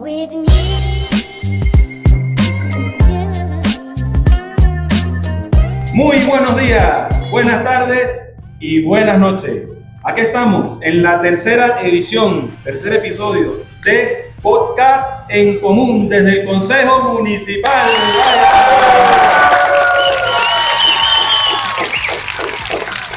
with me. Muy buenos días, buenas tardes y buenas noches. Aquí estamos en la tercer episodio de Podcast en Común desde el Consejo Municipal.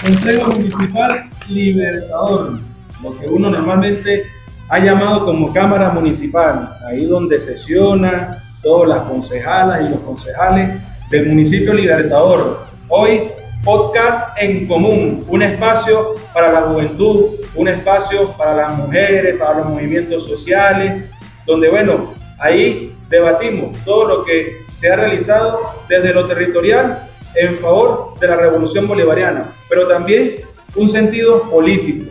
Consejo Municipal Libertador, lo que uno normalmente ha llamado como Cámara Municipal, ahí donde sesiona todas las concejalas y los concejales del municipio Libertador. Hoy, Podcast en Común, un espacio para la juventud, un espacio para las mujeres, para los movimientos sociales, donde, bueno, ahí debatimos todo lo que se ha realizado desde lo territorial en favor de la revolución bolivariana, pero también un sentido político.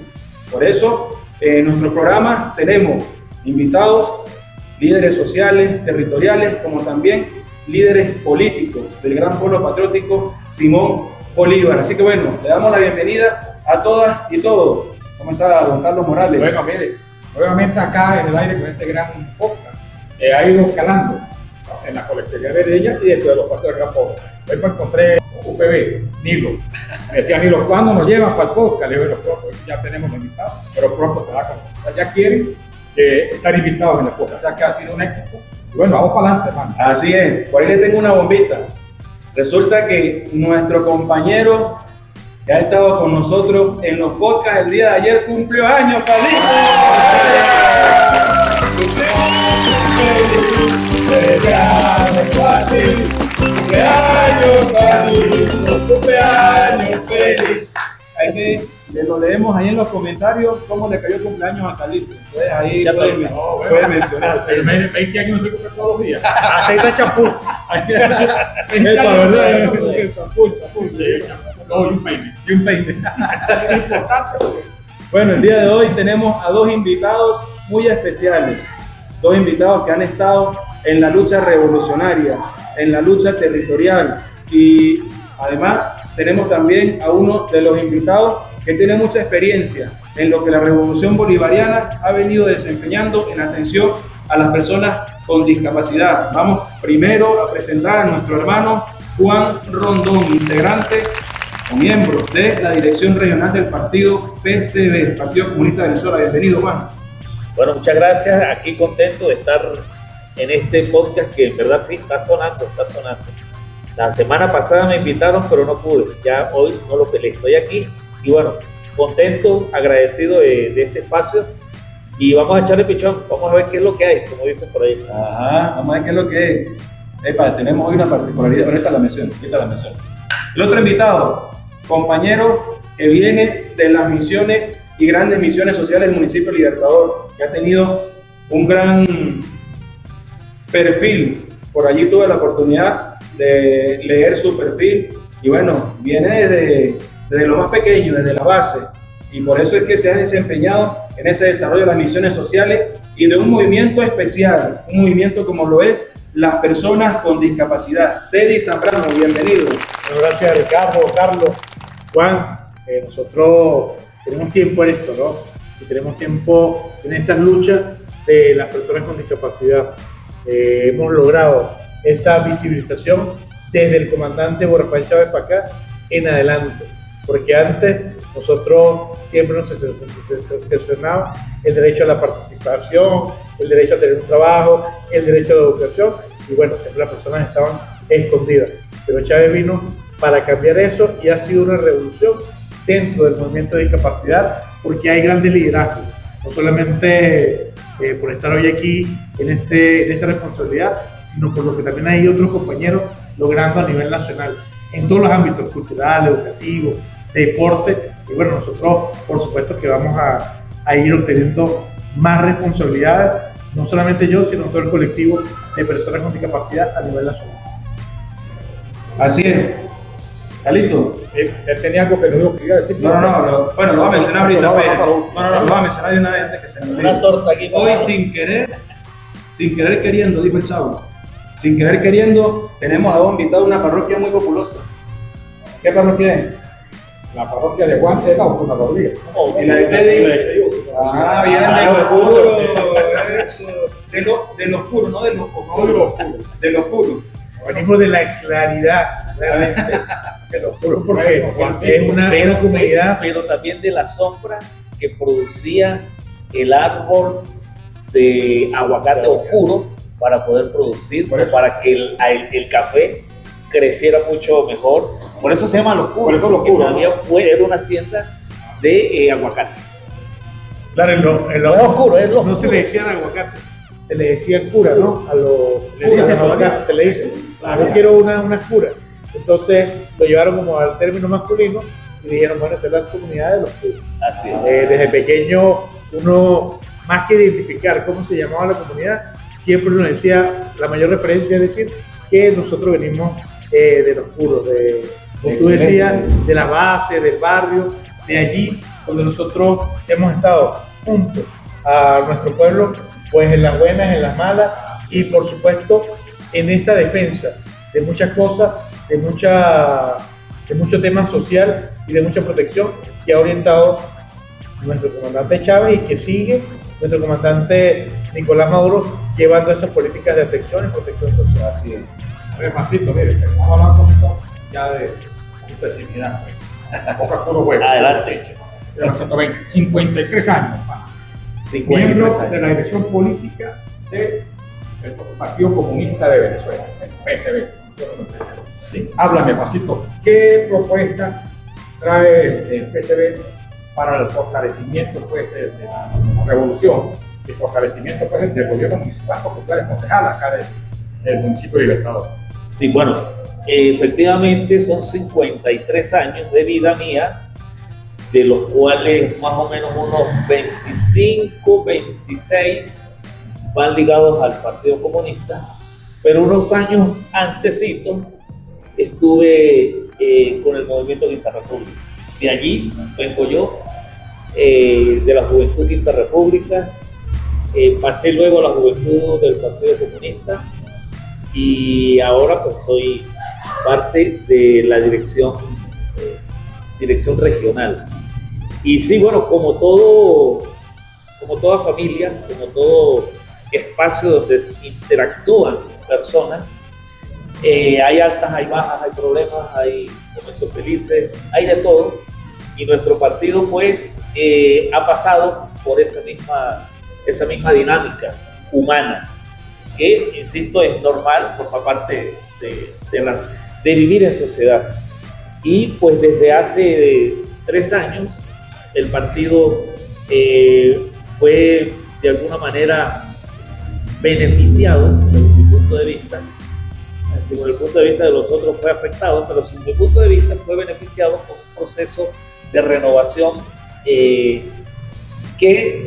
Por eso, en nuestro programa tenemos invitados, líderes sociales, territoriales, como también líderes políticos del gran pueblo patriótico Simón Bolívar. Así que bueno, le damos la bienvenida a todas y todos. ¿Cómo está don Carlos Morales? Bueno, mire, obviamente acá en el aire con este gran podcast ha ido escalando en la colectividad de ella y dentro de los partidos del gran podcast. Hoy me encontré UPB, Nilo. Me decía Nilo, ¿cuándo nos llevan para el podcast? Le digo, pronto, ya tenemos invitados, pero pronto te da con. O sea, ya quieren estar invitados en el podcast. O sea, que ha sido un éxito. Y bueno, vamos para adelante, hermano. Así es, por ahí le tengo una bombita. Resulta que nuestro compañero que ha estado con nosotros en los podcasts el día de ayer cumplió años, Carlitos. Cumpleaños feliz. Hay que lo leemos ahí en los comentarios cómo le cayó el cumpleaños a Carlitos. Entonces ahí puede mencionar. Pero 20 años no se cumple todos los días. Aceite de champú. Esta verdad, champú. Sí, no, y un peine. Y un peine. Bueno, el día de hoy tenemos a dos invitados muy especiales. Dos invitados que han estado en la lucha revolucionaria, en la lucha territorial. Y además tenemos también a uno de los invitados que tiene mucha experiencia en lo que la revolución bolivariana ha venido desempeñando en atención a las personas con discapacidad. Vamos primero a presentar a nuestro hermano Juan Rondón, integrante o miembro de la dirección regional del partido PCB, Partido Comunista de Venezuela. Bienvenido, Juan. Bueno, muchas gracias. Aquí contento de estar en este podcast que en verdad sí está sonando. La semana pasada me invitaron, pero no pude. Ya hoy no lo peleé. Estoy aquí y bueno, contento, agradecido de este espacio. Y vamos a echarle pichón. Vamos a ver qué es lo que hay, como dicen por ahí. Ajá, vamos a ver qué es lo que es. Epa, tenemos hoy una particularidad. Ahorita la menciono. El otro invitado, compañero que viene de las misiones y grandes misiones sociales del municipio Libertador, que ha tenido un gran perfil. Por allí tuve la oportunidad de leer su perfil y bueno, viene desde lo más pequeño, desde la base, y por eso es que se ha desempeñado en ese desarrollo de las misiones sociales y de un movimiento especial, un movimiento como lo es las personas con discapacidad. Teddy Zambrano, bienvenido. Bueno, gracias Ricardo, Carlos, Juan. Nosotros tenemos tiempo en esto, ¿no? Y tenemos tiempo en esas luchas de las personas con discapacidad. Hemos logrado esa visibilización desde el comandante Rafael Chávez para acá en adelante, porque antes nosotros siempre nos cercenaba el derecho a la participación, el derecho a tener un trabajo, el derecho a la educación, y bueno, siempre las personas estaban escondidas, pero Chávez vino para cambiar eso y ha sido una revolución dentro del movimiento de discapacidad, porque hay grandes liderazgos, no solamente por estar hoy aquí en esta responsabilidad, sino por lo que también hay otros compañeros logrando a nivel nacional, en todos los ámbitos, cultural, educativo, deporte, y bueno, nosotros por supuesto que vamos a ir obteniendo más responsabilidades, no solamente yo, sino todo el colectivo de personas con discapacidad a nivel nacional. Así es. Carlito. Él tenía algo que no digo que iba a decir. No, bueno, lo voy a mencionar ahorita. Lo voy a mencionar de una vez antes que se me olvide. Una torta aquí. Hoy sin querer queriendo, dijo el chavo. Sin querer queriendo, tenemos a dos invitados de una parroquia muy populosa. ¿Qué parroquia es? la parroquia de Guante de la Osuna Rodríguez. Oh, Y sí, la de Teddy. Ah, Vienen de Ah, los puro. puros. Eso. De los puros, no de los no de los puros. de los puros. Venimos de la claridad, realmente. De los puros. Porque es una comunidad. pero también de la sombra que producía el árbol de aguacate oscuro para poder producir, Por eso. para que el café creciera mucho mejor. Por eso se llama Los Puros. Por eso Los porque Puros, era una hacienda de aguacate. Claro, No es oscuro, es lo no se le decían aguacate, se le decía cura, ¿no? A los Le dicen curas, todavía. se le dice, Claro. yo quiero una cura. Entonces lo llevaron como al término masculino y dijeron, bueno, esta es la comunidad de los curas. Así es. Desde pequeño, uno, más que identificar cómo se llamaba la comunidad, siempre nos decía, la mayor referencia es decir, que nosotros venimos de los puros, como tú Excelente. decías, de la base, del barrio, de allí donde nosotros hemos estado juntos a nuestro pueblo, pues en las buenas, en las malas, y por supuesto en esa defensa de muchas cosas, de mucho tema social y de mucha protección que ha orientado nuestro comandante Chávez y que sigue nuestro comandante Nicolás Maduro llevando esas políticas de atención y protección social. Así es. A ver, Juancito, mire, vamos a hablar un poquito ya de especialidad. Poca puro huevo. Adelante. De los 120, 53 años, pa. 53 Miembro años. de la dirección política del Partido Comunista de Venezuela, el PSB. nosotros el PSB. Sí. Háblame, Juancito, ¿qué propuesta trae el PSB para el fortalecimiento pues, de la revolución, el fortalecimiento pues, del gobierno municipal, porque tú eres concejal acá del municipio de Libertador? Sí, bueno, efectivamente son 53 años de vida mía, de los cuales más o menos unos 25, 26 van ligados al Partido Comunista, pero unos años antecitos estuve con el movimiento Quinta República. De allí vengo yo, de la Juventud Quinta República, pasé luego a la Juventud del Partido Comunista y ahora pues soy parte de la dirección regional. Y sí, bueno, como toda familia, como todo espacio donde interactúan personas, hay altas, hay bajas, hay problemas, hay momentos felices, hay de todo. Y nuestro partido pues ha pasado por esa misma dinámica humana, que, insisto, es normal, forma parte de vivir en sociedad. Y pues desde hace 3 años el partido fue de alguna manera beneficiado, desde mi punto de vista. Según el punto de vista de los otros fue afectado, pero según mi punto de vista fue beneficiado con un proceso de renovación que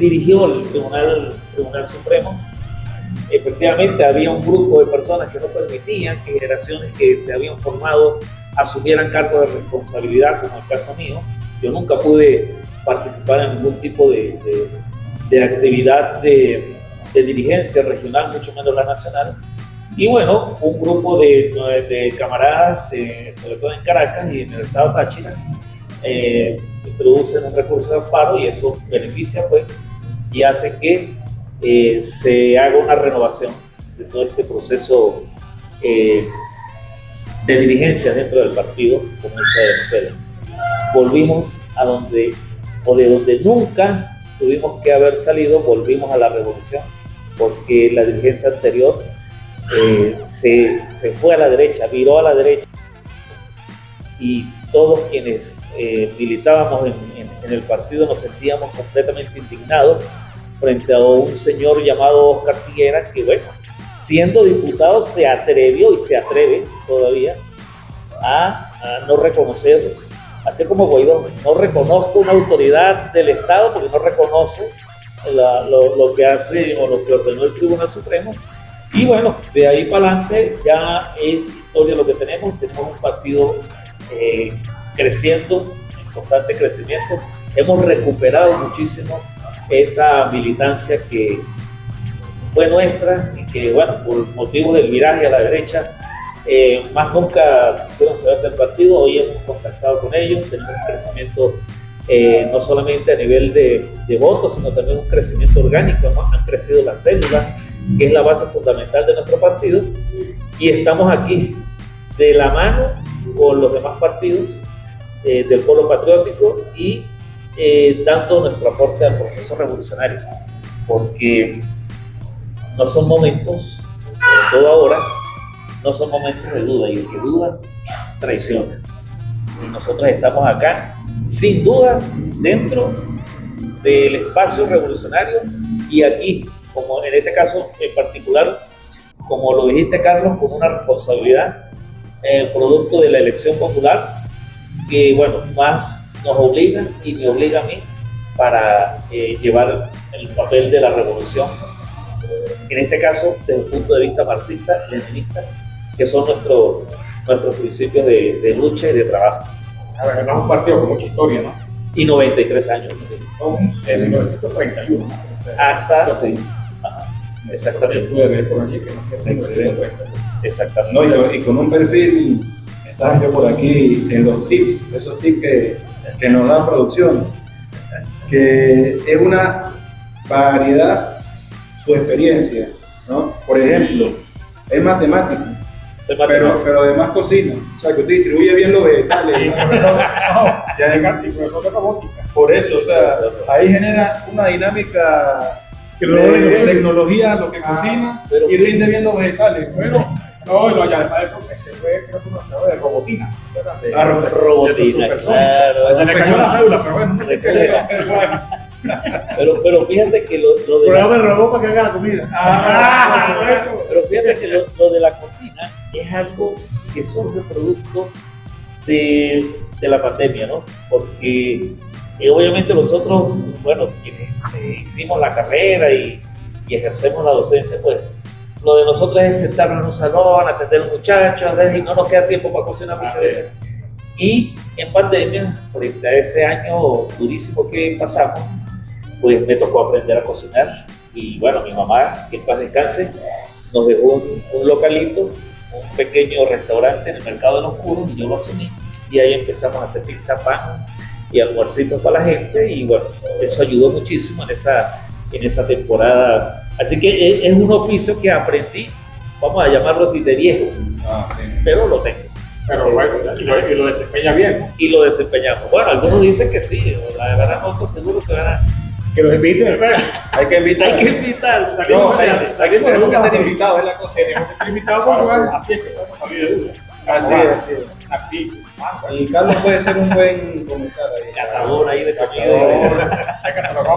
dirigió el Tribunal Supremo. Efectivamente había un grupo de personas que no permitían que generaciones que se habían formado asumieran cargos de responsabilidad, como el caso mío. Yo nunca pude participar en ningún tipo de actividad de dirigencia regional, mucho menos la nacional. Y bueno, un grupo de camaradas, sobre todo en Caracas y en el estado Táchira, introducen un recurso de amparo y eso beneficia pues y hace que se haga una renovación de todo este proceso de dirigencia dentro del Partido Comunista de Venezuela. Volvimos de donde nunca tuvimos que haber salido, volvimos a la revolución, porque la dirigencia anterior se fue a la derecha, viró a la derecha, y todos quienes militábamos en el partido nos sentíamos completamente indignados frente a un señor llamado Óscar Figueras, que bueno, siendo diputado se atrevió y se atreve todavía a no reconocer, así como Guaidó, no reconozco una autoridad del Estado porque no reconoce lo que hace o lo que ordenó el Tribunal Supremo. Y bueno, de ahí para adelante ya es historia lo que tenemos un partido creciendo, en constante crecimiento. Hemos recuperado muchísimo esa militancia que fue nuestra y que, bueno, por motivo del viraje a la derecha, más nunca quisieron saber del partido. Hoy hemos contactado con ellos, tenemos un crecimiento no solamente a nivel de votos, sino también un crecimiento orgánico, ¿no? Han crecido las células, que es la base fundamental de nuestro partido, y estamos aquí de la mano con los demás partidos del Polo Patriótico y dando nuestro aporte al proceso revolucionario, porque no son momentos, sobre todo ahora, no son momentos de duda, y el que duda traiciona. Y nosotros estamos acá, sin dudas, dentro del espacio revolucionario, y aquí, como en este caso en particular, como lo dijiste, Carlos, con una responsabilidad producto de la elección popular, que bueno, más nos obliga y me obliga a mí para llevar el papel de la revolución, en este caso desde el punto de vista marxista, leninista, que son nuestros principios de lucha y de trabajo. A ver, es un partido con mucha historia, ¿no? Y 93 años, sí. Son de 1931. Hasta, sí. Ajá. Exactamente. Pude ver por allí que nació en 1930. Exactamente. No, y con un perfil, estaba yo por aquí en los tips, esos tips que nos da producción, que es una variedad su experiencia, ¿no? Por ejemplo, es matemático, pero además cocina, o sea, que usted distribuye bien los vegetales. Y profesor de robótica. Por eso, o sea, ahí genera una dinámica de tecnología, lo que cocina, y rinde bien los vegetales. Bueno, no, ya además de eso, fue creo que un astro de robotina. Robotina, claro. Se le cayó la cédula, pero bueno, no sé qué sea. Pero fíjate que lo de Programa el robot para que haga la comida. pero fíjate que lo de la cocina es algo que surge producto de la pandemia, ¿no? Porque obviamente nosotros, bueno, quienes hicimos la carrera y ejercemos la docencia, pues lo de nosotros es sentarnos en un salón, atender a los muchachos, y no nos queda tiempo para cocinar muchas veces. Y en pandemia, frente a ese año durísimo que pasamos, pues me tocó aprender a cocinar. Y bueno, mi mamá, que en paz descanse, nos dejó un localito, un pequeño restaurante en el Mercado de los Curos, y yo lo asumí. Y ahí empezamos a hacer pizza, pan y almuercitos para la gente, y bueno, eso ayudó muchísimo en esa temporada. Así que es un oficio que aprendí, vamos a llamarlo así, de viejo, pero lo tengo. Pero bueno, y lo desempeña bien, ¿no? Y lo desempeñamos. Bueno, algunos dicen que sí, la verdad no estoy seguro que van a... Que los inviten. Hay que invitar. Hay que invitar. Tenemos que ser invitados, es la cosa. Tenemos que ser invitados por jugar. Así es que vamos a salir de dudas. Así es. Y Carlos puede ser un buen comensal ahí. Catador ahí de comida.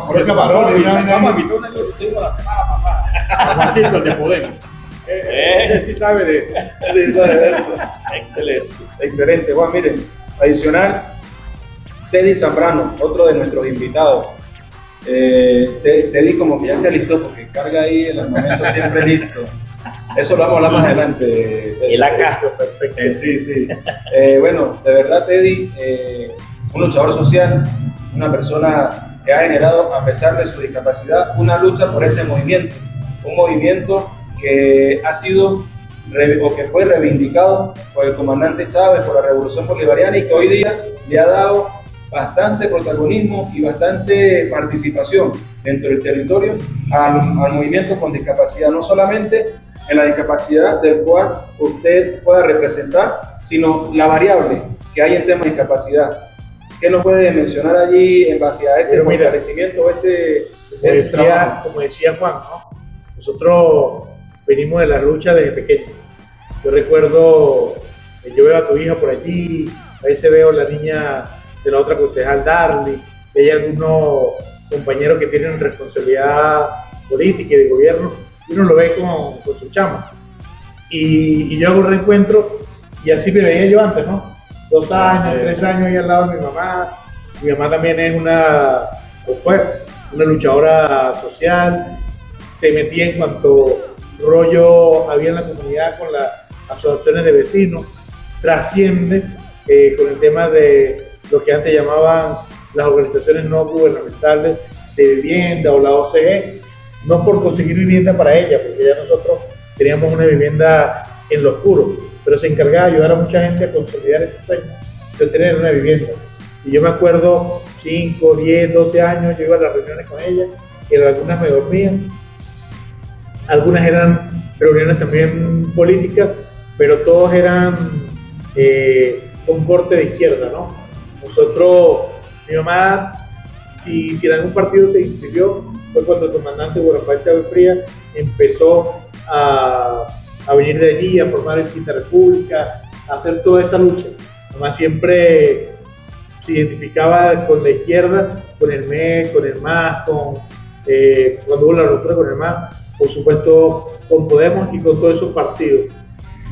Por el camarón, vamos a invitar a un amigo que tengo la semana pasada. Así los de Podemos. Ese sí sabe de eso. Sí, sabe de eso. Excelente. Excelente. Juan, miren, adicional, Teddy Zambrano, otro de nuestros invitados. Teddy como que ya se alistó porque carga ahí el armamento siempre listo. Eso lo vamos a hablar más adelante. El AK. Perfecto. Sí. Bueno, de verdad, Teddy, un luchador social, una persona que ha generado, a pesar de su discapacidad, una lucha por ese movimiento. Un movimiento que ha sido o que fue reivindicado por el comandante Chávez, por la Revolución Bolivariana, y que hoy día le ha dado bastante protagonismo y bastante participación dentro del territorio al movimiento con discapacidad, no solamente en la discapacidad del cual usted pueda representar, sino la variable que hay en temas de discapacidad. ¿Qué nos puede mencionar allí en base a ese fortalecimiento, ese trabajo? Como decía Juan, ¿no? Nosotros venimos de la lucha desde pequeños. Yo recuerdo, yo veo a tu hija por allí, a veces veo a la niña de la otra concejal Darly, hay algunos compañeros que tienen responsabilidad política y de gobierno, y uno lo ve con su chama. Y yo hago un reencuentro, y así me veía yo antes, ¿no? 2 años, 3 años ahí al lado de mi mamá. Mi mamá también es fue una luchadora social, se metía en cuanto rollo había en la comunidad con las asociaciones de vecinos, trasciende con el tema de lo que antes llamaban las organizaciones no gubernamentales de vivienda o la OCE, no por conseguir vivienda para ella, porque ya nosotros teníamos una vivienda en lo oscuro, pero se encargaba de ayudar a mucha gente a consolidar ese sueño de tener una vivienda. Y yo me acuerdo, 5, 10, 12 años, yo iba a las reuniones con ella, y en algunas me dormían, algunas eran reuniones también políticas, pero todos eran con corte de izquierda, ¿no? Nosotros, mi mamá, si en algún partido se inscribió, fue cuando el comandante Hugo Rafael Chávez Frías empezó a venir de allí, a formar el Quinta República, a hacer toda esa lucha. Mamá siempre se identificaba con la izquierda, con el MES, con el MAS, cuando hubo la ruptura con el MAS, por supuesto con Podemos y con todos esos partidos.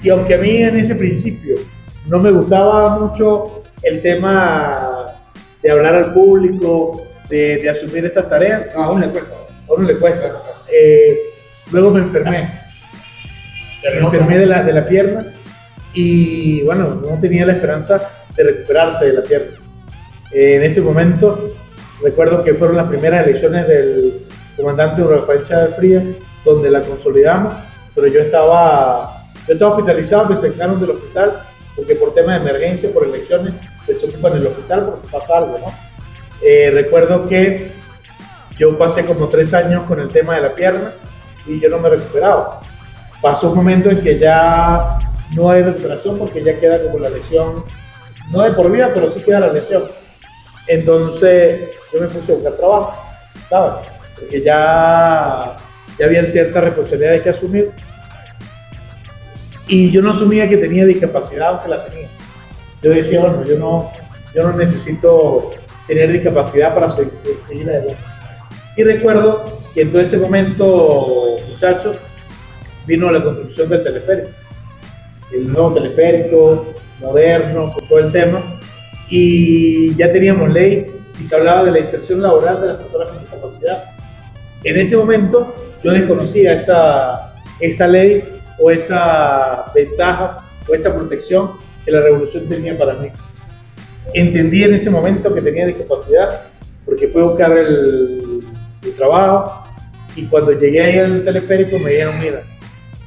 Y aunque a mí en ese principio no me gustaba mucho el tema de hablar al público, de asumir estas tareas, No, aún le cuesta. a uno le cuesta. Luego me enfermé. Me enfermé de la pierna y bueno, no tenía la esperanza de recuperarse de la pierna. En ese momento recuerdo que fueron las primeras elecciones del comandante Rafael Chávez Frías donde la consolidamos, pero yo estaba hospitalizado, me sacaron del hospital porque por tema de emergencia, por elecciones, se ocupan el hospital por si pasa algo, ¿no? Recuerdo que yo pasé como 3 años con el tema de la pierna y yo no me recuperaba. Pasó un momento en que ya no hay recuperación porque ya queda como la lesión, no de por vida, pero sí queda la lesión. Entonces yo me puse a buscar trabajo, ¿sabes? Porque ya había ciertas responsabilidades que asumir y yo no asumía que tenía discapacidad, aunque la tenía. Yo decía, bueno, yo no necesito tener discapacidad para seguir adelante. Y recuerdo que en todo ese momento, muchachos, vino la construcción del teleférico, el nuevo teleférico, moderno, con todo el tema, y ya teníamos ley y se hablaba de la inserción laboral de las personas con discapacidad. En ese momento yo desconocía esa ley o esa ventaja o esa protección que la revolución tenía para mí. Entendí en ese momento que tenía discapacidad porque fui a buscar el trabajo y cuando llegué ahí al teleférico me dijeron, mira,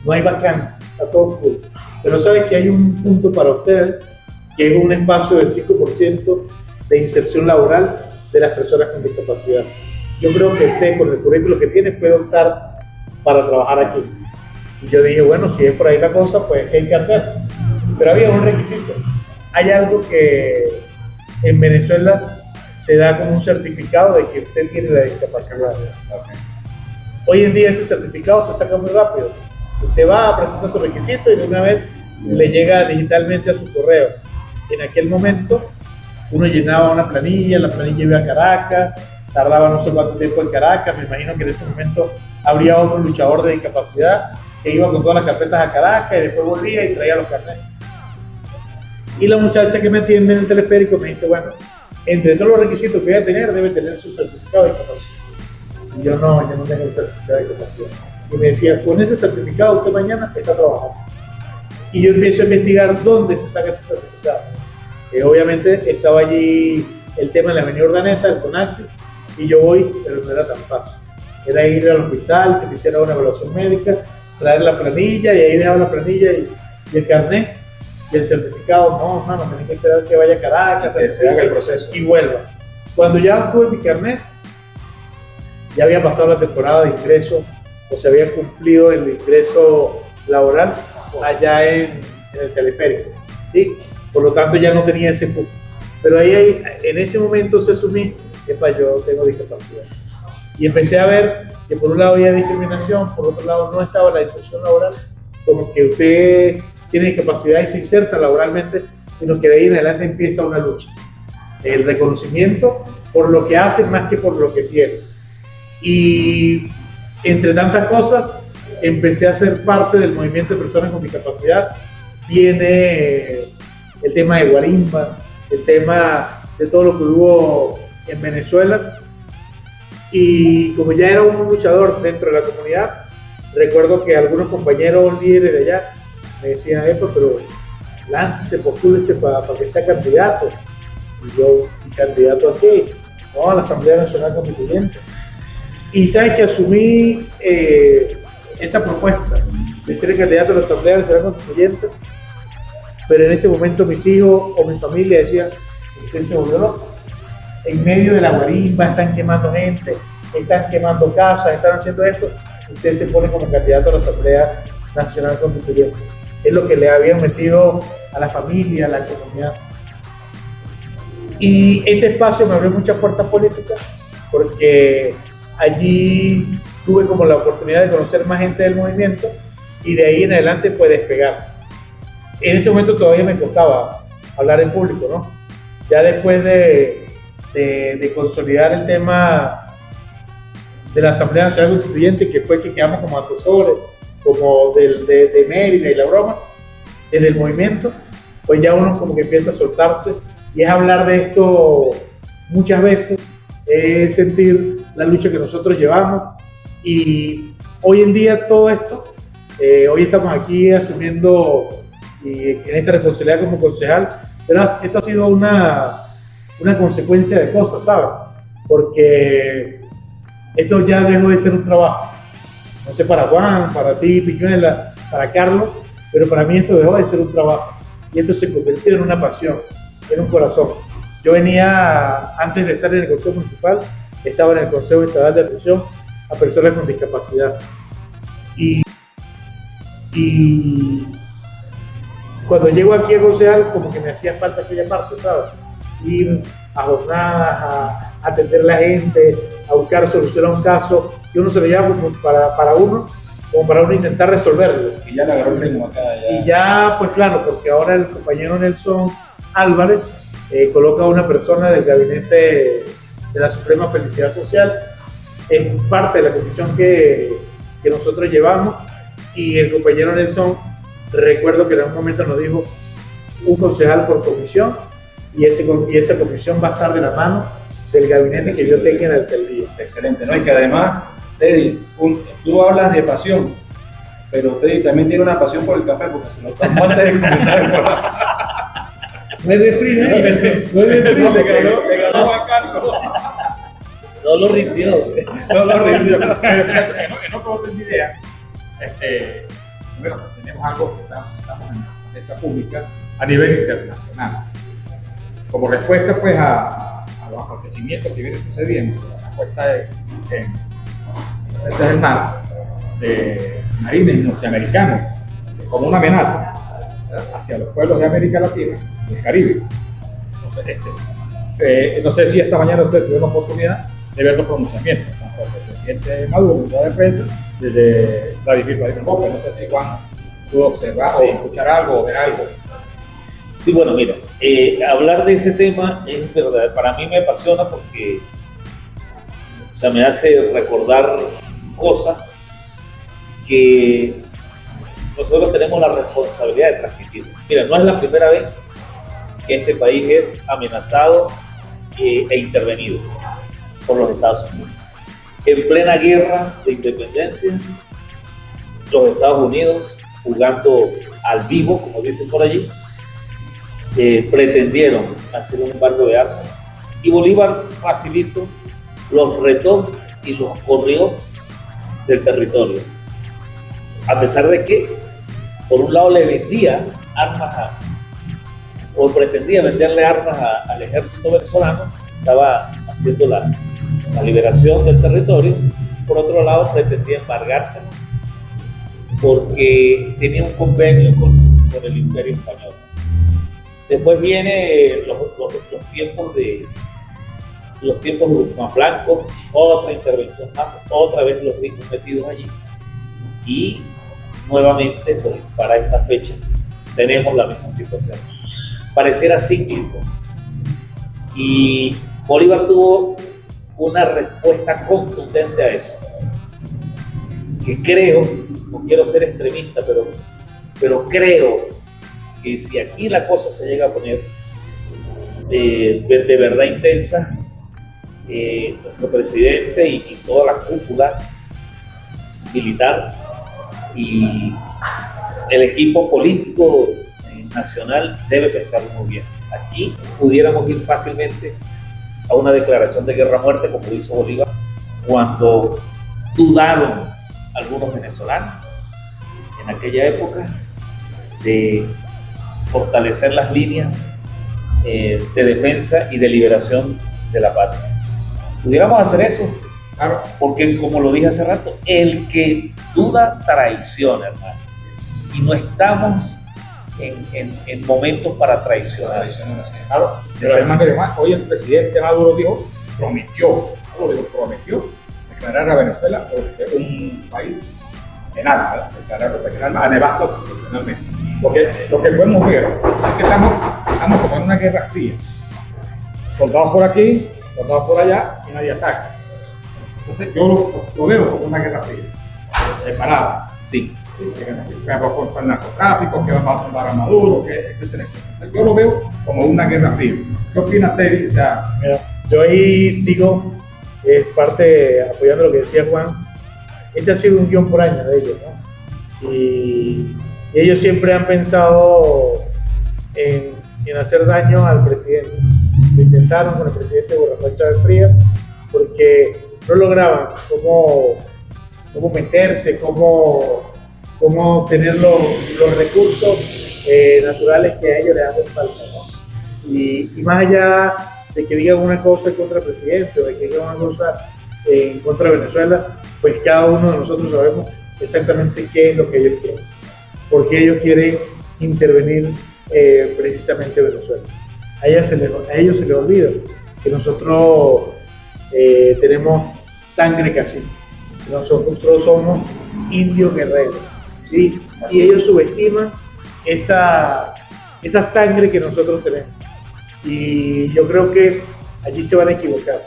no hay vacante, está todo full, pero sabes que hay un punto para ustedes que es un espacio del 5% de inserción laboral de las personas con discapacidad. Yo creo que usted con el currículo que tiene puede optar para trabajar aquí. Y yo dije, bueno, si es por ahí la cosa, pues ¿qué hay que hacer? Pero había un requisito. Hay algo que en Venezuela se da como un certificado de que usted tiene la discapacidad. Okay. Hoy en día ese certificado se saca muy rápido. Usted va a presentar su requisito y de una vez le llega digitalmente a su correo. En aquel momento uno llenaba una planilla, la planilla iba a Caracas, tardaba no sé cuánto tiempo en Caracas, me imagino que en ese momento habría otro luchador de discapacidad que iba con todas las carpetas a Caracas y después volvía y traía los carnets. Y la muchacha que me atiende en el teleférico me dice, bueno, entre todos los requisitos que voy a tener, debe tener su certificado de discapacidad. Y yo no tengo el certificado de discapacidad. Y me decía, con ese certificado usted mañana está trabajando. Y yo empiezo a investigar dónde se saca ese certificado. Obviamente estaba allí el tema de la avenida Urdaneta, el CONACYT, y yo voy, pero no era tan fácil. Era ir al hospital, que me hiciera una evaluación médica, traer la planilla, y ahí dejaba la planilla y el carnet, y el certificado. No, hermano, tenés que esperar que vaya a Caracas, que se haga el proceso y vuelva. Cuando ya tuve mi carnet, ya había pasado la temporada de ingreso, o se había cumplido el ingreso laboral allá en el teleférico, ¿sí? Por lo tanto ya no tenía ese punto. Pero ahí en ese momento se asumí que yo tengo discapacidad. Y empecé a ver que por un lado había discriminación, por otro lado no estaba la inserción laboral, como que usted tiene discapacidad y se inserta laboralmente, sino que de ahí en adelante empieza una lucha. El reconocimiento por lo que hace más que por lo que tiene. Y entre tantas cosas, empecé a ser parte del movimiento de personas con discapacidad. Viene el tema de Guarimba, el tema de todo lo que hubo en Venezuela. Y como ya era un luchador dentro de la comunidad, recuerdo que algunos compañeros líderes de allá me decían, pero láncese, postúlese para que sea candidato. Y yo, ¿candidato a qué? No, a la Asamblea Nacional Constituyente. Y sabes que asumí esa propuesta de ser el candidato a la Asamblea Nacional Constituyente pero en ese momento mis hijos o mi familia decían, usted se volvió loco. En medio de la guarimba están quemando gente, están quemando casas, están haciendo esto, usted se pone como candidato a la Asamblea Nacional Constituyente. Es lo que le habían metido a la familia, a la comunidad. Y ese espacio me abrió muchas puertas políticas, porque allí tuve como la oportunidad de conocer más gente del movimiento y de ahí en adelante pues despegar. En ese momento todavía me costaba hablar en público, ¿no? Ya después de consolidar el tema de la Asamblea Nacional Constituyente, que fue que quedamos como asesores, como de Mérida y la broma, desde el movimiento, pues ya uno como que empieza a soltarse y es hablar de esto muchas veces, es sentir la lucha que nosotros llevamos y hoy en día todo esto, hoy estamos aquí asumiendo en esta responsabilidad como concejal, pero esto ha sido una consecuencia de cosas, ¿sabes? Porque esto ya dejó de ser un trabajo. No sé para Juan, para ti, Pichuela, para Carlos, pero para mí esto dejó de ser un trabajo. Y esto se convirtió en una pasión, en un corazón. Yo venía, antes de estar en el Consejo Municipal, estaba en el Consejo Estatal de Atención a Personas con Discapacidad. Y cuando llego aquí a concejal, como que me hacía falta aquella parte, ¿sabes? Ir a jornadas, a atender a la gente, a buscar solución a un caso que uno se lo lleva como para uno intentar resolverlo. Y ya le agarró el ritmo acá. Y ya, pues claro, porque ahora el compañero Nelson Álvarez coloca a una persona del gabinete de la Suprema Felicidad Social, es parte de la comisión que nosotros llevamos, y el compañero Nelson, recuerdo que en algún momento nos dijo un concejal por comisión, y esa comisión va a estar de la mano del gabinete que yo tenga en la alcaldía. Excelente, ¿no? Y que además, Teddy, tú hablas de pasión, pero Teddy también tiene una pasión por el café, porque se lo tomó antes de comenzar el programa. No es refri, no es refri. Le ganó Juan Carlos. No lo rindió. No lo rindió. En otro orden de ideas, bueno, tenemos algo que estamos en la palestra pública a nivel internacional. Como respuesta pues a los acontecimientos que vienen sucediendo, la respuesta en las ciencias del mar de marines norteamericanos como una amenaza hacia los pueblos de América Latina y del Caribe. Entonces, no sé si esta mañana ustedes tuvieron la oportunidad de ver los pronunciamientos, tanto del presidente Maduro, de la defensa, desde Vladimir López. No sé si Juan pudo observar o escuchar algo o ver algo. Sí, bueno, mira, hablar de ese tema es verdad, para mí me apasiona porque, o sea, me hace recordar cosas que nosotros tenemos la responsabilidad de transmitir. Mira, no es la primera vez que este país es amenazado e intervenido por los Estados Unidos. En plena guerra de independencia, los Estados Unidos, jugando al vivo, como dicen por allí, pretendieron hacer un embargo de armas y Bolívar facilito los retó y los corrió del territorio, a pesar de que por un lado le vendía armas o pretendía venderle armas al ejército venezolano, estaba haciendo la liberación del territorio. Por otro lado pretendía embargarse porque tenía un convenio con el Imperio Español. Después viene los tiempos de Guzmán Blanco, otra intervención más, otra vez los ricos metidos allí, y nuevamente pues, para esta fecha tenemos la misma situación. Pareciera cíclico, y Bolívar tuvo una respuesta contundente a eso, que creo, no quiero ser extremista, pero creo que si aquí la cosa se llega a poner de verdad intensa, nuestro presidente y toda la cúpula militar y el equipo político nacional debe pensar muy bien. Aquí pudiéramos ir fácilmente a una declaración de guerra a muerte como lo hizo Bolívar cuando dudaron algunos venezolanos en aquella época de fortalecer las líneas de defensa y de liberación de la patria. Pudiéramos hacer eso, Claro, porque como lo dije hace rato, el que duda traiciona, hermano. Y no estamos en momentos para traicionar. claro. Pero además, hoy el presidente Maduro prometió declarar a Venezuela un país en armas, declarar a nevasto constitucionalmente. Porque lo que podemos ver es que estamos como en una guerra fría. Soldados por aquí, soldados por allá y nadie ataca. Entonces yo lo veo como una guerra fría, separadas. Sí. Que va contra el narcotráfico, que va a tumbar a Maduro, etcétera, etcétera. Yo lo veo como una guerra fría. ¿Qué opinas, Teddy? O sea, Mira, yo ahí digo, es parte, apoyando lo que decía Juan, este ha sido un guión por año de ellos, ¿no? Y ellos siempre han pensado en hacer daño al presidente. Lo intentaron con el presidente Rafael Chávez Frías, porque no lograban cómo meterse, cómo tener los recursos naturales que a ellos les hacen falta, ¿no? Y más allá de que digan una cosa en contra del presidente o de que digan una cosa en contra de Venezuela, pues cada uno de nosotros sabemos exactamente qué es lo que ellos quieren, porque ellos quieren intervenir precisamente Venezuela. A ellos se les olvida que nosotros tenemos sangre cacique, nosotros somos indios guerreros, ¿sí? Y ellos subestiman esa sangre que nosotros tenemos. Y yo creo que allí se van a equivocar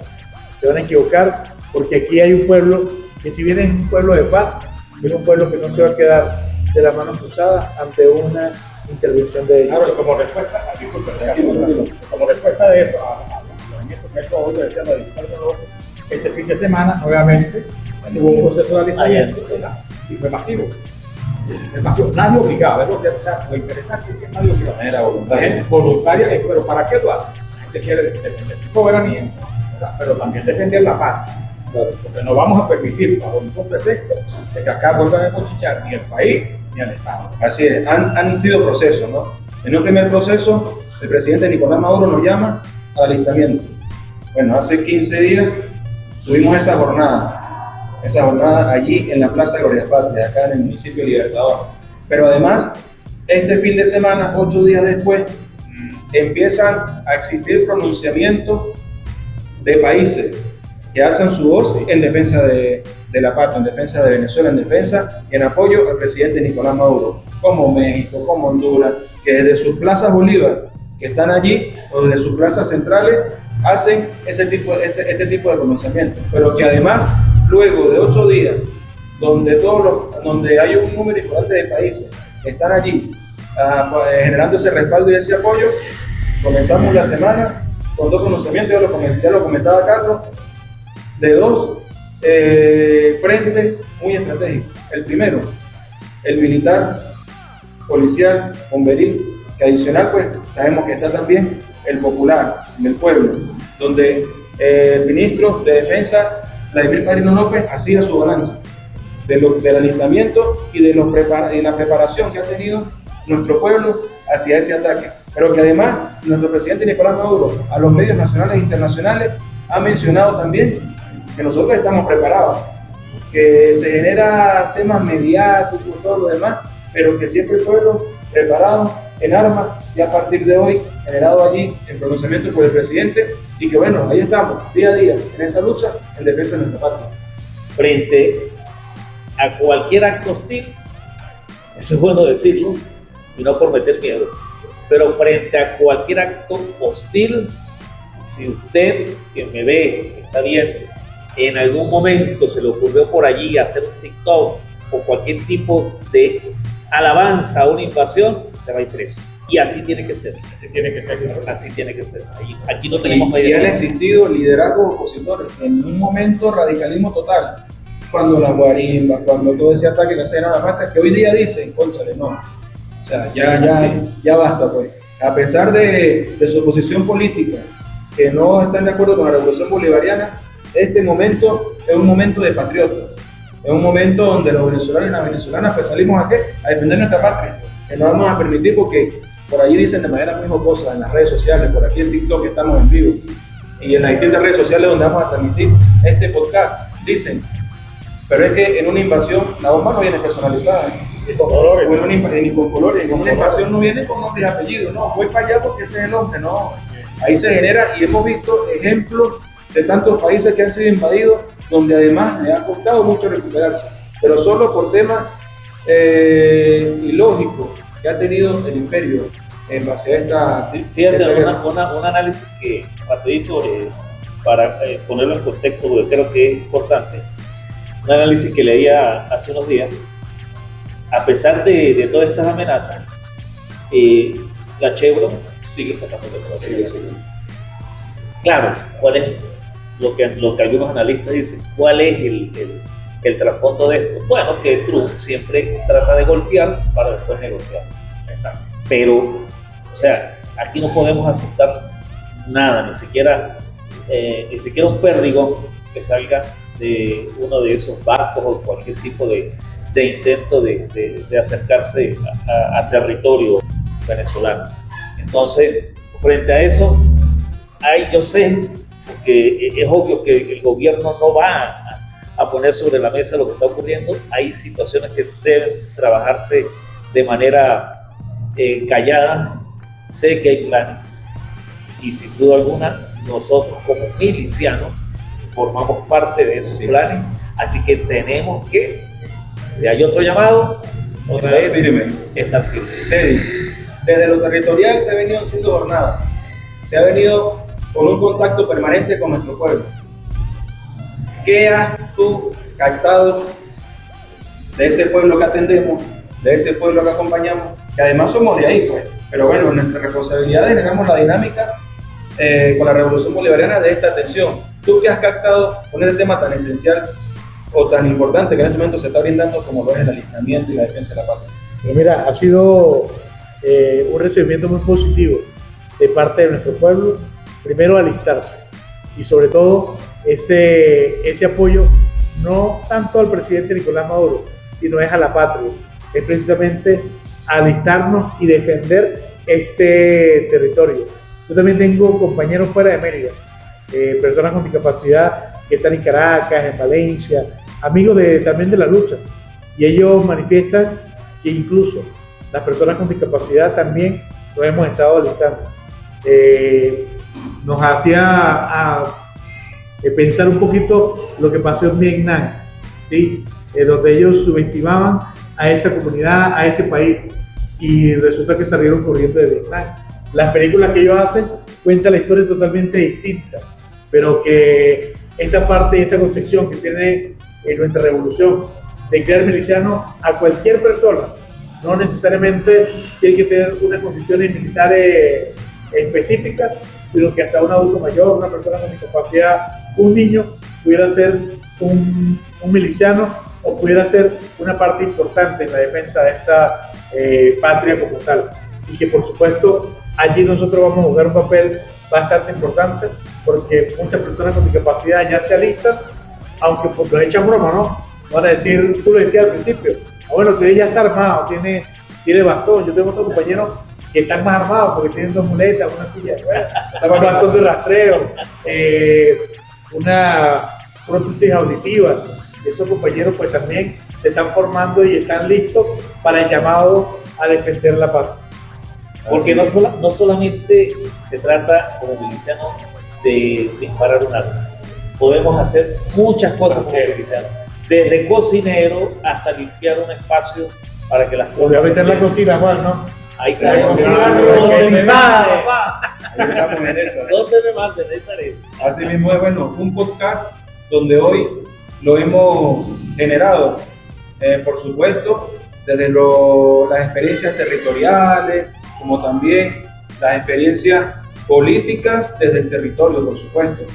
porque aquí hay un pueblo que, si bien es un pueblo de paz, es un pueblo que no se va a quedar de las manos cruzadas ante una intervención de ellos. claro, como respuesta de eso, a los movimientos que ha hecho hoy, decía la diputada, este fin de semana, nuevamente, hubo un proceso de alistamiento y fue masivo. Sí, es masivo, nadie obligado, es lo interesante es que nadie obligado. Era voluntaria. Voluntaria, pero ¿para qué lo hace? La gente quiere defender su soberanía, ¿verdad? Pero también defender la paz. Porque no vamos a permitir, bajo ningún precepto, de que acá vuelvan a cochichar ni el país ni al Estado. Así es, han sido procesos, ¿no? En un primer proceso, el presidente Nicolás Maduro nos llama al alistamiento. Bueno, hace 15 días tuvimos esa jornada allí en la Plaza de Glorias Patrias, acá en el municipio de Libertador. Pero además, este fin de semana, 8 días después, empiezan a existir pronunciamientos de países que alzan su voz en defensa de la patria, en defensa de Venezuela, en defensa y en apoyo al presidente Nicolás Maduro, como México, como Honduras, que desde sus plazas Bolívar, que están allí, o desde sus plazas centrales, hacen este tipo de pronunciamientos, pero que además, luego de 8 días, donde hay un número importante de países que están allí generando ese respaldo y ese apoyo, comenzamos la semana con 2 pronunciamientos, ya lo comentaba Carlos, de 2 frentes muy estratégicos. El primero, el militar, policial, bomberil, que adicional pues sabemos que está también el popular, del pueblo, donde el ministro de Defensa, Vladimir Padrino López, hacía su balance del alistamiento y de la preparación que ha tenido nuestro pueblo hacia ese ataque. Pero que además nuestro presidente Nicolás Maduro a los medios nacionales e internacionales ha mencionado también que nosotros estamos preparados, que se genera temas mediáticos y todo lo demás, pero que siempre el pueblo preparado en armas y a partir de hoy generado allí el pronunciamiento por el presidente y que bueno, ahí estamos día a día en esa lucha en defensa de nuestra patria. Frente a cualquier acto hostil, eso es bueno decirlo y no por meter miedo, pero frente a cualquier acto hostil, si usted que me ve, que está viendo, en algún momento se le ocurrió por allí hacer un TikTok o cualquier tipo de alabanza a una invasión, te va a ir preso. Y así tiene que ser. Así tiene que ser. Así tiene que ser. Aquí no tenemos y han existido liderazgos opositores. En un momento radicalismo total. Cuando las guarimbas, cuando todo ese ataque que hacen a la patria, que hoy día dicen, cónchale, no. O sea, ya basta, pues. A pesar de su oposición política, que no están de acuerdo con la revolución bolivariana, este momento es un momento de patriotas. Es un momento donde los venezolanos y las venezolanas pues salimos a defender nuestra patria. Que no vamos a permitir porque por ahí dicen de manera muy jocosa en las redes sociales, por aquí en TikTok estamos en vivo, y en las distintas redes sociales donde vamos a transmitir este podcast, dicen, pero es que en una invasión la bomba no viene personalizada, Y con colores. ni con colores, en una invasión no viene con nombre y apellido, no, voy para allá porque ese es el hombre, no, ahí se genera, y hemos visto ejemplos de tantos países que han sido invadidos, donde además le ha costado mucho recuperarse, pero solo por temas ilógicos que ha tenido el imperio en base a esta... Fíjate, esta guerra. un análisis que, rapidito, para ponerlo en contexto, porque creo que es importante, un análisis que leía hace unos días, a pesar de todas esas amenazas, la Chevron sigue sacando petróleo. Sí. Claro, ¿cuál es lo que algunos analistas dicen? ¿Cuál es el trasfondo de esto? Bueno, que Trump siempre trata de golpear para después negociar. Exacto. Pero, o sea, aquí no podemos aceptar nada, ni siquiera un perdigón que salga de uno de esos barcos o cualquier tipo de intento de acercarse a territorio venezolano. Entonces, frente a eso, yo sé que es obvio que el gobierno no va a poner sobre la mesa lo que está ocurriendo. Hay situaciones que deben trabajarse de manera callada. Sé que hay planes y sin duda alguna nosotros como milicianos formamos parte de esos planes, así que tenemos que, si hay otro llamado, otra vez estar firme. Desde lo territorial se ha venido haciendo jornada, se ha venido con un contacto permanente con nuestro pueblo. ¿Qué has tú captado de ese pueblo que atendemos, de ese pueblo que acompañamos, que además somos de ahí, pues? Pero bueno, nuestra responsabilidad es generamos la dinámica con la Revolución Bolivariana de esta atención. ¿Tú qué has captado con el tema tan esencial o tan importante que en este momento se está brindando como lo es el alistamiento y la defensa de la patria? Pero mira, ha sido un recibimiento muy positivo de parte de nuestro pueblo. Primero, alistarse y sobre todo ese apoyo no tanto al presidente Nicolás Maduro, sino es a la patria, es precisamente alistarnos y defender este territorio. Yo también tengo compañeros fuera de Mérida, personas con discapacidad que están en Caracas, en Valencia, amigos también de la lucha, y ellos manifiestan que incluso las personas con discapacidad también nos hemos estado alistando. Nos hacía pensar un poquito lo que pasó en Vietnam, ¿sí? Donde ellos subestimaban a esa comunidad, a ese país, y resulta que salieron corriendo de Vietnam. Las películas que ellos hacen cuentan la historia totalmente distinta, pero que esta parte, esta concepción que tiene nuestra revolución de crear milicianos a cualquier persona, no necesariamente tiene que tener unas condiciones militares específicas, sino que hasta un adulto mayor, una persona con discapacidad, un niño pudiera ser un miliciano o pudiera ser una parte importante en la defensa de esta patria como tal. Y que por supuesto allí nosotros vamos a jugar un papel bastante importante, porque muchas personas con discapacidad ya se alistan, aunque pues lo echan broma, ¿no? Van a decir, tú lo decías al principio, bueno, usted ya está armado, tiene bastón. Yo tengo otros compañeros que están más armados porque tienen 2 muletas, una silla de ruedas, un bastón de rastreo, una prótesis auditiva. Esos compañeros pues también se están formando y están listos para el llamado a defender la patria. Porque no solamente se trata como miliciano de disparar un arma, podemos hacer muchas cosas como milicianos, desde cocinero hasta limpiar un espacio para que las Voy a meter la cocina, Juan, ¿no? Ahí La está. cocina organizada, papá. Ahí estamos en esa. ¿Dónde me manden? Ahí estaré. Así mismo es, bueno, un podcast donde hoy lo hemos generado, por supuesto, desde las experiencias territoriales, como también las experiencias políticas desde el territorio, por supuesto,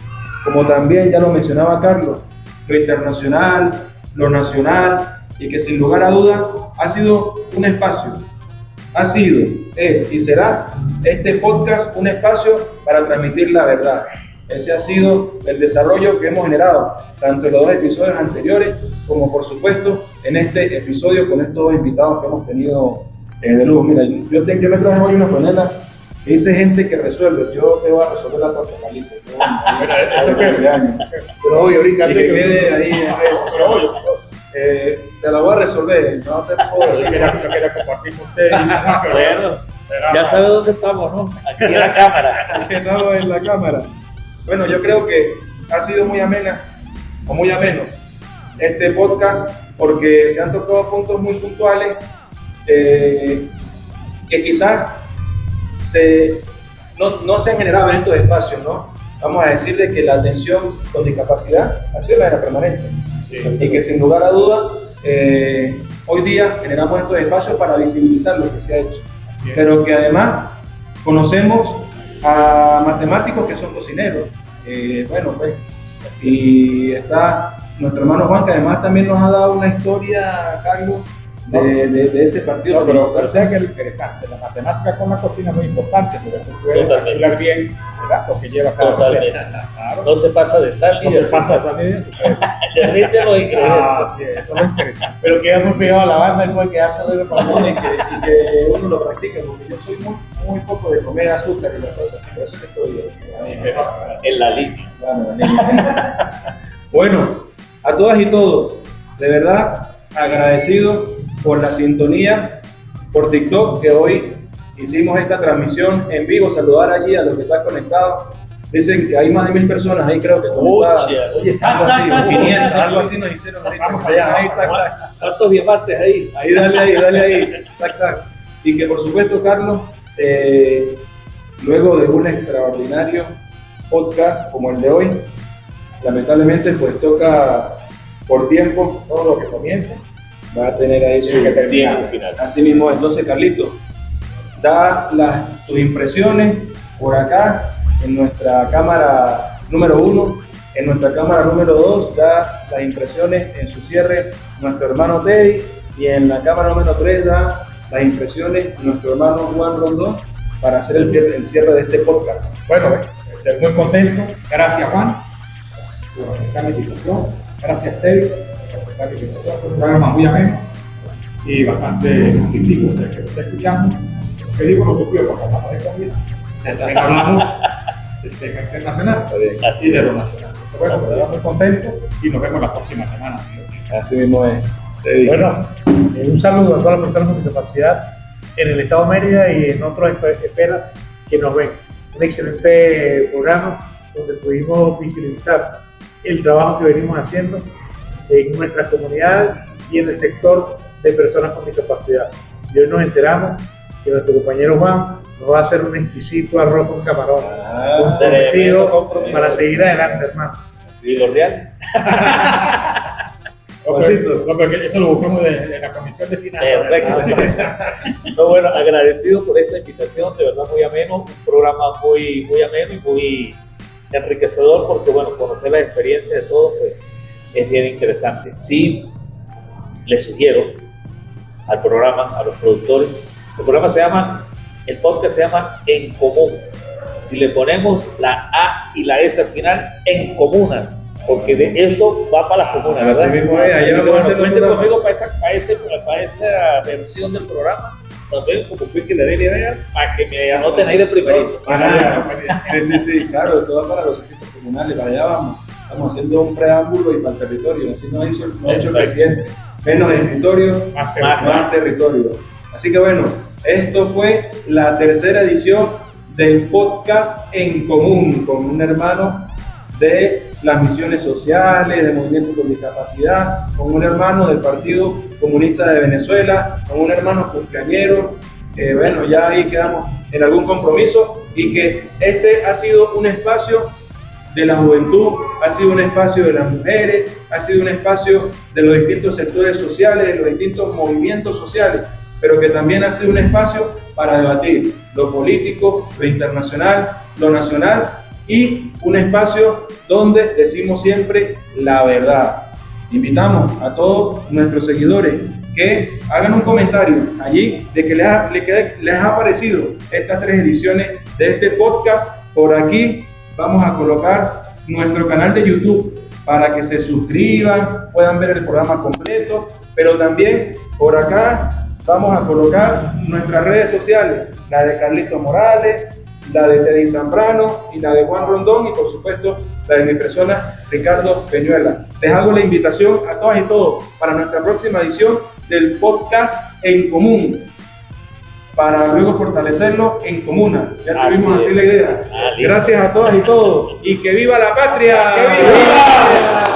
como también ya lo mencionaba Carlos, lo internacional, lo nacional, y que sin lugar a duda ha sido un espacio, es y será este podcast un espacio para transmitir la verdad. Ese ha sido el desarrollo que hemos generado, tanto en los 2 episodios anteriores, como por supuesto en este episodio con estos 2 invitados que hemos tenido de lujo. Mira, yo me traje hoy una franela que dice gente que resuelve. Yo te voy a resolver la torta, Carlito. Pero hoy, ahorita, Y que quede ahí en redes sociales. Te la voy a resolver, no te puedo decir. Yo quería compartir con usted. Bueno, ya sabe dónde estamos, ¿no? Aquí en la cámara. Estamos en la cámara. Bueno, yo creo que ha sido muy amena o muy ameno este podcast porque se han tocado puntos muy puntuales que quizás no se han generado en estos espacios, ¿no? Vamos a decir de que la atención con discapacidad ha sido la permanente. Y que sin lugar a duda hoy día generamos estos espacios para visibilizar lo que se ha hecho, pero que además conocemos a matemáticos que son cocineros, bueno pues, y está nuestro hermano Juan, que además también nos ha dado una historia, Carlos, de ese partido. No, pero sé que es interesante, la matemática con la cocina es muy importante, porque tú puedes calcular bien el dato que lleva cada receta. Claro. No se pasa de sal ni No de se pasa azúcar. de sal Derrite los ingredientes. sí, eso es interesante. pero queda muy pegado a la banda y puede quedarse de para Y que uno lo practique, porque yo soy muy poco de comer azúcar y las cosas así, por eso que estoy así. En la línea. Bueno, a todas y todos, de verdad agradecido por la sintonía por TikTok, que hoy hicimos esta transmisión en vivo. Saludar allí a los que están conectados. Dicen que hay más de 1000 personas ahí, creo que conectadas. Oye, Algo así, 500, algo así nos hicieron ahorita. Vamos allá, Ahí, tac, tac. ¿cuántos diamantes ahí? Ahí, dale ahí, tac, tac. Y que por supuesto, Carlos, luego de un extraordinario podcast como el de hoy, lamentablemente pues toca por tiempo, Todo lo que comienza va a tener ahí su tiene que terminar. Tiempo final. Así mismo, entonces, Carlito, da tus impresiones por acá en nuestra cámara número 1, en nuestra cámara número 2, da las impresiones en su cierre nuestro hermano Teddy, y en la cámara número 3 da las impresiones nuestro hermano Juan Rondón para hacer el cierre de este podcast. Bueno, estoy muy contento. Gracias, Juan, por aceptar la invitación. Gracias, Teddy, por aceptar la invitación. Fue un programa muy ameno y bastante crítico de que está escuchando. Que digo lo que pido porque hablamos de comida. También hablamos del tema internacional y de lo nacional. Bueno, estamos muy contentos y nos vemos la próxima semana. Así mismo es. Teddy. Bueno, un saludo a todas las personas con discapacidad en el estado de Mérida y en otras esferas que nos ven. Un excelente programa donde pudimos visibilizar el trabajo que venimos haciendo en nuestras comunidades y en el sector de personas con discapacidad. Y hoy nos enteramos que nuestro compañero Juan nos va a hacer un exquisito arroz con camarón comprometido compromiso. para seguir adelante, hermano. ¿Y los reales? No, pero eso lo buscamos de la Comisión de Finanzas. Perfecto. No, bueno, agradecido por esta invitación, de verdad muy ameno, un programa muy ameno y muy enriquecedor, porque bueno, conocer la experiencia de todos pues, es bien interesante. Sí, les sugiero al programa, a los productores, el podcast se llama En Común. Si le ponemos la A y la S al final, en comunas, porque de esto va para las comunas, ¿verdad? Así mismo es, ayer Así que, vamos a bueno, hacer cuenten otro conmigo para esa versión del programa. También, como fui que le dé la idea, para que me anoten ahí de primerito. Sí, claro, todo para los equipos comunales, para allá vamos. Estamos haciendo un preámbulo y para el territorio, así no ha hecho el presidente. Menos escritorio, más territorio. Así que bueno, esto fue la tercera edición del podcast En Común, con un hermano de las misiones sociales, de movimientos con discapacidad, con un hermano del Partido Comunista de Venezuela, con un hermano cumpleañero. Bueno, ya ahí quedamos en algún compromiso, y que este ha sido un espacio de la juventud, ha sido un espacio de las mujeres, ha sido un espacio de los distintos sectores sociales, de los distintos movimientos sociales, pero que también ha sido un espacio para debatir lo político, lo internacional, lo nacional, y un espacio donde decimos siempre la verdad. Invitamos a todos nuestros seguidores que hagan un comentario allí de que les ha parecido estas 3 ediciones de este podcast. Por aquí vamos a colocar nuestro canal de YouTube para que se suscriban, puedan ver el programa completo, pero también por acá vamos a colocar nuestras redes sociales, la de Carlito Morales, la de Teddy Zambrano y la de Juan Rondón y por supuesto la de mi persona Ricardo Peñuela. Les hago la invitación a todas y todos para nuestra próxima edición del podcast En Común, para luego fortalecerlo en comuna. Ya tuvimos así la idea. Gracias a todas y todos y que viva la patria. ¡Que viva!